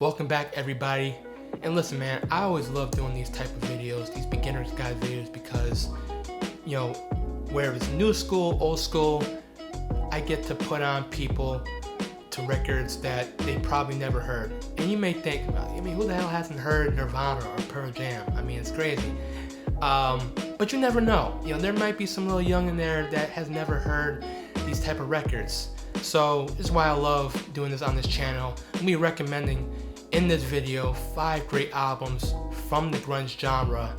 Welcome back, everybody. And listen, man, I always love doing these type of videos, these beginner's guide videos, because, whether it's new school, old school, I get to put on people to records that they probably never heard. And you may think, who the hell hasn't heard Nirvana or Pearl Jam? It's crazy. But you never know. There might be some little young in there that has never heard these type of records. So this is why I love doing this on this channel. I'm going to be recommending in this video 5 great albums from the grunge genre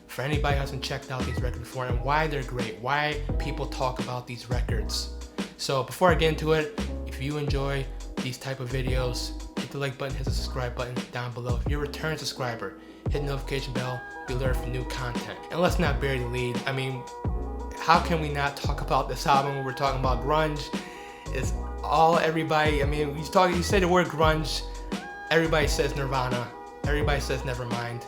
for anybody who hasn't checked out these records before, and why they're great, why people talk about these records. So before I get into it, if you enjoy these type of videos, hit the like button, hit the subscribe button down below. If you're a return subscriber, hit the notification bell, be alerted for new content. And let's not bury the lead. How can we not talk about this album when we're talking about grunge? It's all everybody, you say the word grunge, everybody says Nirvana, everybody says Nevermind.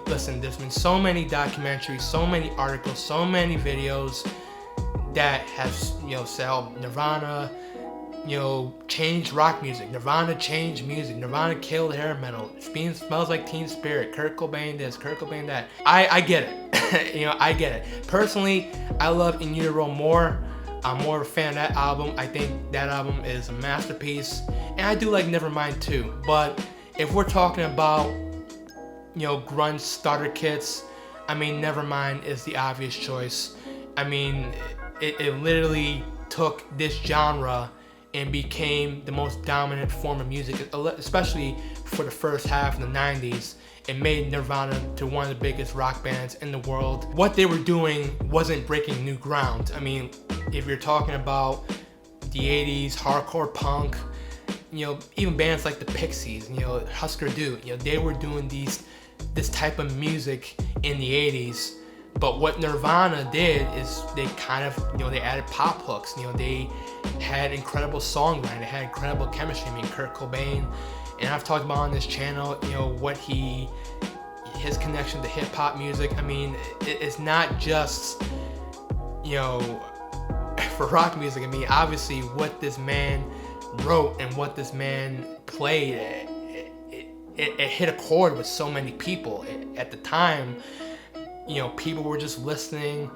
Listen, there's been so many documentaries, so many articles, so many videos that have, said Nirvana, changed rock music. Nirvana changed music. Nirvana killed hair metal. Smells like Teen Spirit. Kurt Cobain this, Kurt Cobain that. I get it. I get it. Personally, I love In Utero more. I'm more of a fan of that album. I think that album is a masterpiece. And I do like Nevermind too. But if we're talking about, grunge starter kits, Nevermind is the obvious choice. It literally took this genre and became the most dominant form of music, especially for the first half of the 90s. It made Nirvana to one of the biggest rock bands in the world. What they were doing wasn't breaking new ground. If you're talking about the 80s, hardcore punk, even bands like the Pixies, Husker Du, they were doing this type of music in the 80s. But what Nirvana did is they kind of, they added pop hooks. They had incredible songwriting, they had incredible chemistry. Kurt Cobain, and I've talked about on this channel, his connection to hip hop music. It's not just, for rock music. Obviously what this man wrote and what this man played, it hit a chord with so many people. At the time, people were just listening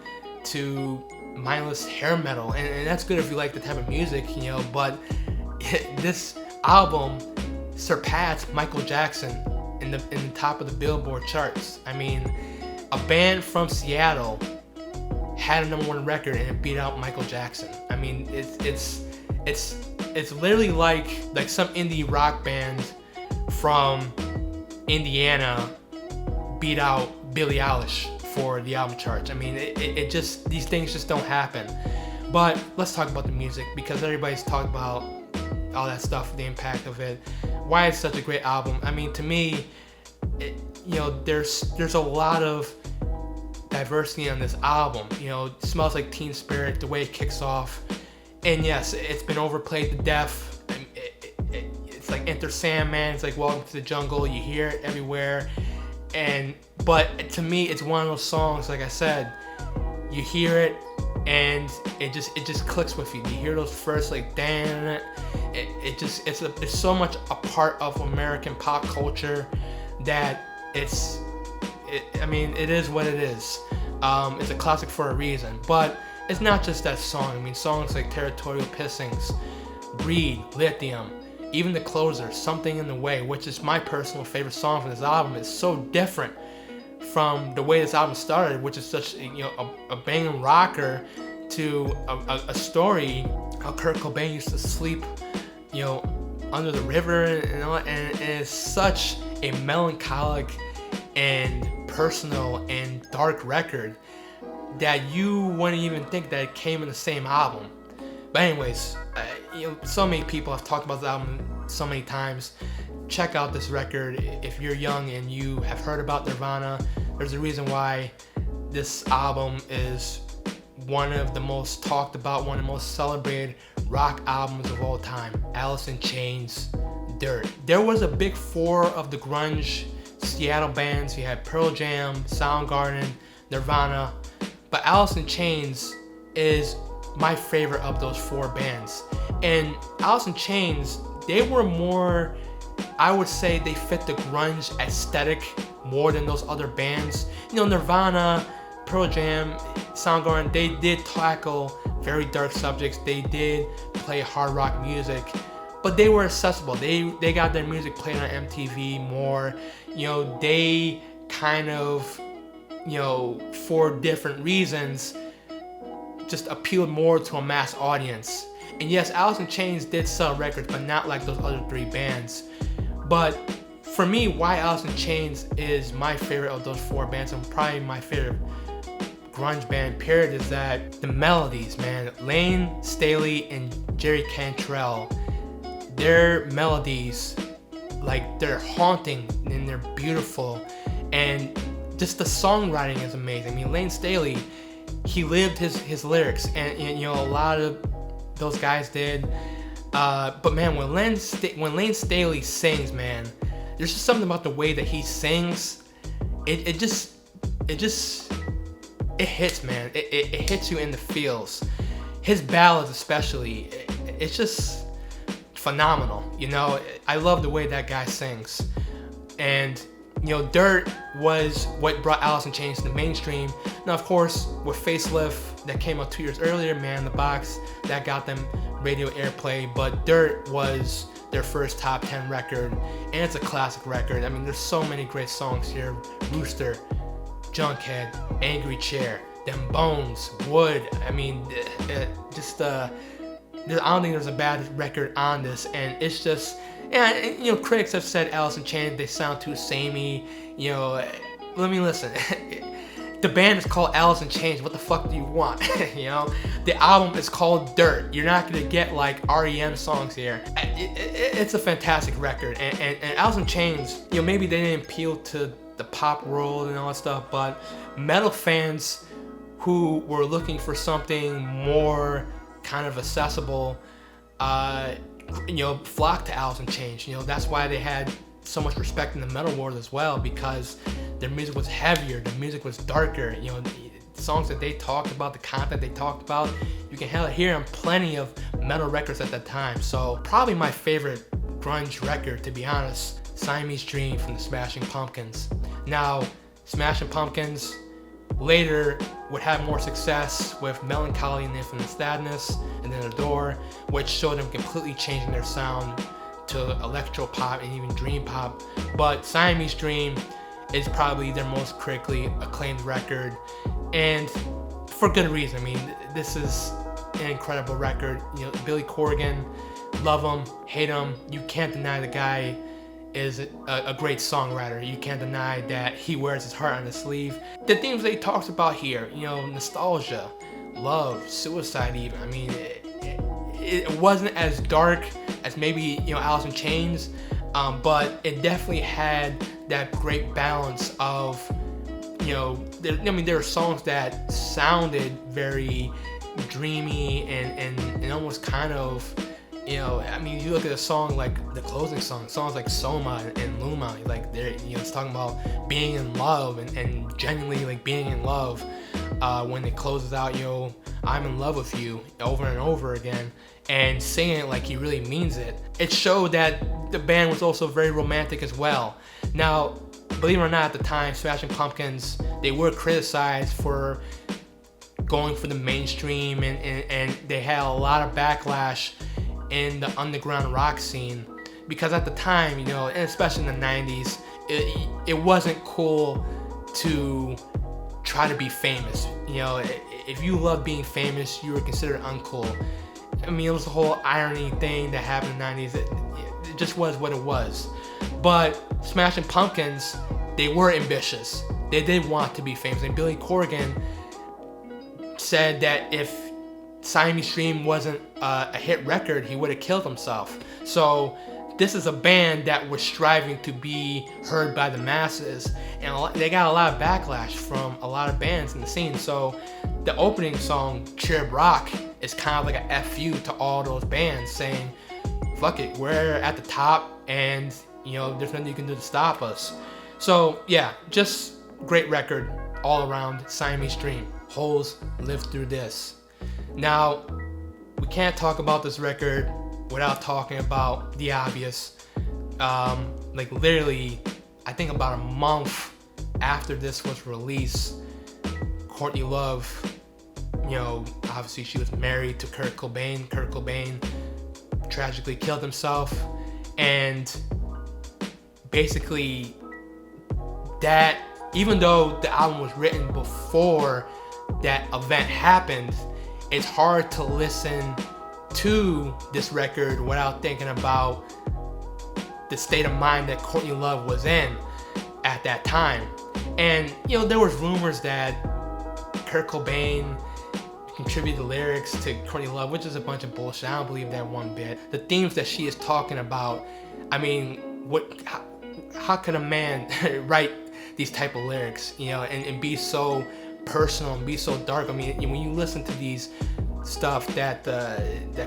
to mindless hair metal, and that's good if you like the type of music, but this album surpassed Michael Jackson in the top of the Billboard charts. A band from Seattle had a #1 record and it beat out Michael Jackson. It's literally like some indie rock band from Indiana beat out Billie Eilish for the album charts. These things just don't happen. But let's talk about the music, because everybody's talked about all that stuff, the impact of it, why it's such a great album. To me, there's a lot of diversity on this album. It smells like Teen Spirit, the way it kicks off. And yes, it's been overplayed to death. It's like Enter Sandman, it's like Welcome to the Jungle, you hear it everywhere. But to me, it's one of those songs, like I said, you hear it and it just clicks with you. You hear those first damn, it's so much a part of American pop culture that it is what it is. It's a classic for a reason. But it's not just that song. Songs like Territorial Pissings, Breed, Lithium, even the closer, Something in the Way, which is my personal favorite song from this album, is so different from the way this album started, which is such a banging rocker, to a story how Kurt Cobain used to sleep under the river and it's such a melancholic and personal and dark record that you wouldn't even think that it came in the same album. But anyways, so many people have talked about this album so many times. Check out this record. If you're young and you have heard about Nirvana, there's a reason why this album is one of the most talked about, one of the most celebrated rock albums of all time. Alice in Chains, Dirt. There was a big 4 of the grunge Seattle bands. You had Pearl Jam, Soundgarden, Nirvana, but Alice in Chains is my favorite of those 4 bands. And Alice in Chains, they were more I would say they fit the grunge aesthetic more than those other bands. You know, Nirvana, Pearl Jam, Soundgarden, they did tackle very dark subjects. They did play hard rock music, but they were accessible. They got their music played on MTV more. You know, they kind of, you know, for different reasons, just appealed more to a mass audience. And yes, Alice in Chains did sell records, but not like those other three bands. But for me, why Alice in Chains is my favorite of those four bands, and probably my favorite grunge band period, is that the melodies, man. Lane Staley and Jerry Cantrell, their melodies, like, they're haunting and they're beautiful, and just the songwriting is amazing. I mean, Lane Staley, he lived his lyrics, and you know, a lot of those guys did. But man, when Lane Staley sings, man, there's just something about the way that he sings. It hits, man. It hits you in the feels. His ballads, especially, it's just phenomenal. You know, I love the way that guy sings. And you know, Dirt was what brought Alice in Chains to the mainstream. Now, of course, with Facelift, that came out 2 years earlier, Man in the Box, that got them radio airplay. But Dirt was their first top 10 record, and it's a classic record. I mean, there's so many great songs here. Rooster, Junkhead, Angry Chair, Them Bones, Wood. I mean, I don't think there's a bad record on this, and it's just, yeah, you know, critics have said Alice in Chains, they sound too samey. You know, let me listen. The band is called Alice in Chains. What the fuck do you want? You know, the album is called Dirt. You're not gonna get like REM songs here. It's a fantastic record, and Alice in Chains, you know, maybe they didn't appeal to the pop world and all that stuff, but metal fans who were looking for something more kind of accessible, you know, flocked to Alice in Chains. You know, that's why they had so much respect in the metal world as well, because their music was heavier, their music was darker. You know, the songs that they talked about, the content they talked about, you can hear on plenty of metal records at that time. So probably my favorite grunge record, to be honest, Siamese Dream from the Smashing Pumpkins. Now, Smashing Pumpkins later would have more success with Melancholy and Infinite Sadness, and then Adore, which showed them completely changing their sound to electro pop and even dream pop. But Siamese Dream is probably their most critically acclaimed record, and for good reason. I mean, this is an incredible record. You know, Billy Corgan, love him, hate him, you can't deny the guy is a great songwriter. You can't deny that he wears his heart on his sleeve. The themes that he talks about here, you know, nostalgia, love, suicide even. I mean, it wasn't as dark as maybe, you know, Alice in Chains, but it definitely had that great balance of, you know, there are songs that sounded very dreamy and almost kind of, you know, I mean, you look at a song like the closing songs like Soma and Luma, like they're, you know, it's talking about being in love and genuinely like being in love. When it closes out, you know, I'm in love with you, over and over again, and saying it like he really means it. It showed that the band was also very romantic as well. Now, believe it or not, at the time, Smashing Pumpkins, they were criticized for going for the mainstream, and they had a lot of backlash in the underground rock scene, because at the time, you know, and especially in the 90s, it wasn't cool to try to be famous. You know, if you loved being famous, you were considered uncool. I mean, it was the whole irony thing that happened in the 90s. It just was what it was. But Smashing Pumpkins, they were ambitious. They did want to be famous. And Billy Corgan said that if Siamese Dream wasn't a hit record, he would have killed himself. So this is a band that was striving to be heard by the masses, and they got a lot of backlash from a lot of bands in the scene. So the opening song, Cherub Rock, is kind of like a FU to all those bands, saying, fuck it, we're at the top, and you know, there's nothing you can do to stop us. So yeah, just great record all around. Siamese Dream. Holes Live Through This. Now, we can't talk about this record without talking about the obvious. Like literally, I think about a month after this was released, Courtney Love, obviously she was married to Kurt Cobain. Kurt Cobain tragically killed himself, and basically that, even though the album was written before that event happened, it's hard to listen to this record without thinking about the state of mind that Courtney Love was in at that time. And there was rumors that Kurt Cobain contributed the lyrics to Courtney Love, which is a bunch of bullshit. I don't believe that one bit. The themes that she is talking about, I mean, how could a man write these type of lyrics, and be so personal and be so dark? I mean, when you listen to these stuff that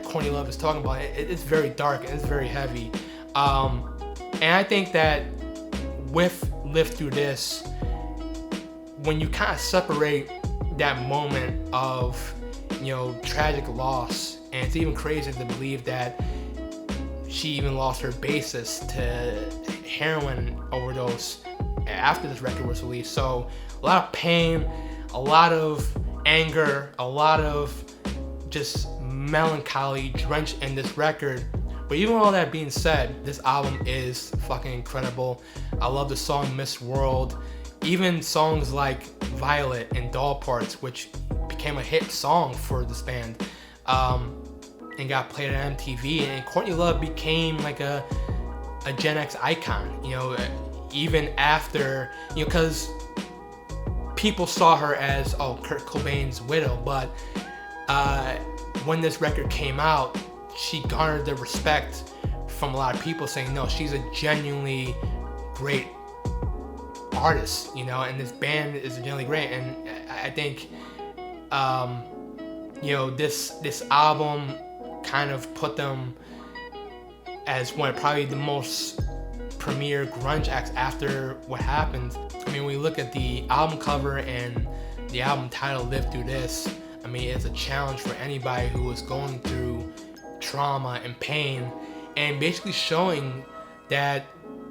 Courtney Love is talking about, it's very dark and it's very heavy. And I think that with Live Through This, when you kind of separate that moment of, tragic loss, and it's even crazier to believe that she even lost her bassist to heroin overdose after this record was released. So a lot of pain, a lot of anger, a lot of just melancholy drenched in this record. But even all that being said, this album is fucking incredible. I love the song Miss World. Even songs like Violet and Doll Parts, which became a hit song for this band, and got played on MTV. And Courtney Love became like a Gen X icon, even after, because people saw her as, Kurt Cobain's widow. But when this record came out, she garnered the respect from a lot of people, saying, no, she's a genuinely great artist, and this band is genuinely great. And I think, this album kind of put them as one of probably the most premier grunge acts after what happened. I mean, when you look at the album cover and the album title Live Through This, I mean, it's a challenge for anybody who was going through trauma and pain, and basically showing that,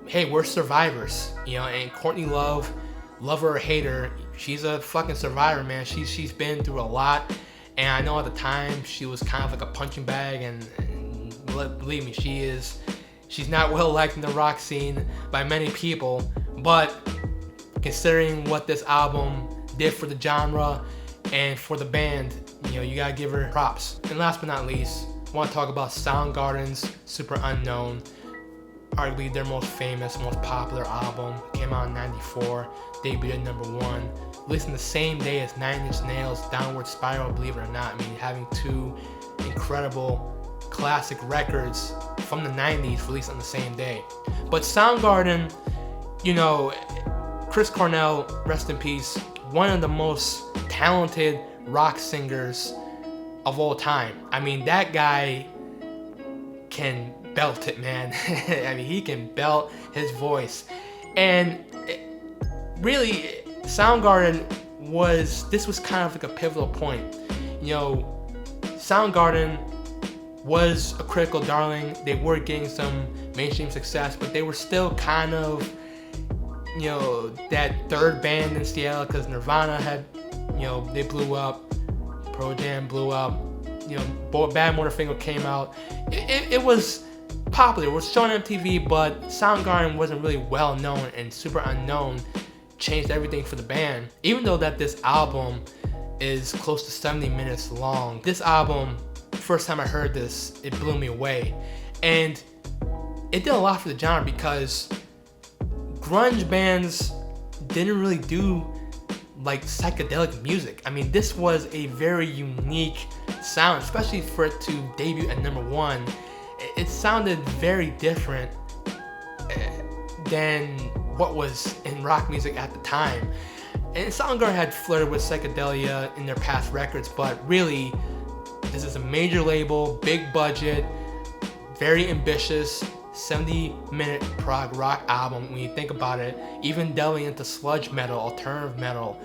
hey, we're survivors, and Courtney Love, lover or hater, she's a fucking survivor, man. She's been through a lot, and I know at the time she was kind of like a punching bag, and believe me, she's not well liked in the rock scene by many people. But considering what this album did for the genre and for the band, you gotta give her props. And last but not least, I want to talk about Soundgarden's Superunknown, arguably their most famous, most popular album. Came out in '94, debuted at #1, released in the same day as Nine Inch Nails' Downward Spiral, believe it or not. I mean, having two incredible classic records from the 90s released on the same day. But Soundgarden, Chris Cornell, rest in peace, one of the most talented rock singers of all time. I mean, that guy can belt it, man. I mean, he can belt his voice. And really, Soundgarden was kind of like a pivotal point. Soundgarden was a critical darling. They were getting some mainstream success, but they were still kind of, that third band in Seattle, because Nirvana had, they blew up. Pearl Jam blew up, Bad Motorfinger came out. It was popular, it was shown on MTV, but Soundgarden wasn't really well known, and Superunknown changed everything for the band. Even though that this album is close to 70 minutes long, this album, first time I heard this, it blew me away. And it did a lot for the genre, because grunge bands didn't really do like psychedelic music. I mean, this was a very unique sound, especially for it to debut at #1. It sounded very different than what was in rock music at the time. And Soundgarden had flirted with psychedelia in their past records, but really, this is a major label, big budget, very ambitious, 70-minute prog rock album. When you think about it, even delving into sludge metal, alternative metal,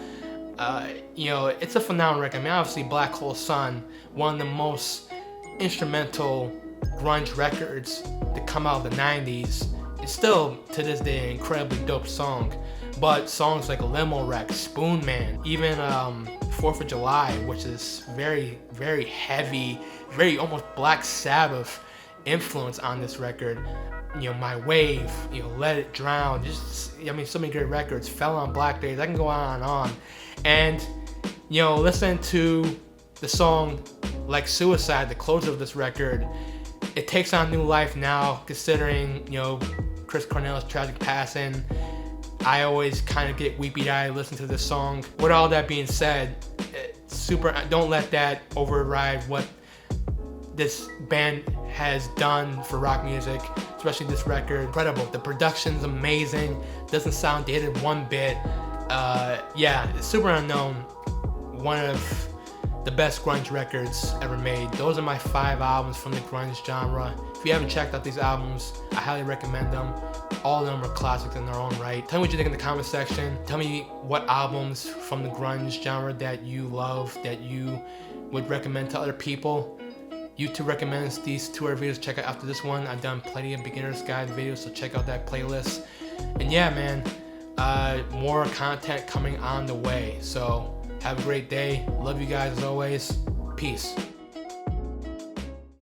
it's a phenomenal record. I mean, obviously Black Hole Sun, one of the most instrumental grunge records to come out of the 90s, It's still to this day an incredibly dope song. But songs like Limo Wreck, Spoon Man, even 4th of July, which is very, very heavy, very almost Black Sabbath influence on this record. You know, My Wave, you know, Let It Drown, just, I mean, so many great records. Fell on Black Days, I can go on and on. And, you know, listen to the song Like Suicide, the closer of this record. It takes on new life now, considering, you know, Chris Cornell's tragic passing. I always kind of get weepy-eyed listening to this song. With all that being said, don't let that override what this band has done for rock music, especially this record. Incredible. The production's amazing. Doesn't sound dated one bit. Yeah, Superunknown, one of the best grunge records ever made. Those are my 5 albums from the grunge genre. If you haven't checked out these albums, I highly recommend them. All of them are classics in their own right. Tell me what you think in the comment section. Tell me what albums from the grunge genre that you love, that you would recommend to other people. YouTube recommends these 2 other videos to check out after this one. I've done plenty of beginner's guide videos, so check out that playlist. And yeah, man, more content coming on the way. So have a great day. Love you guys as always. Peace.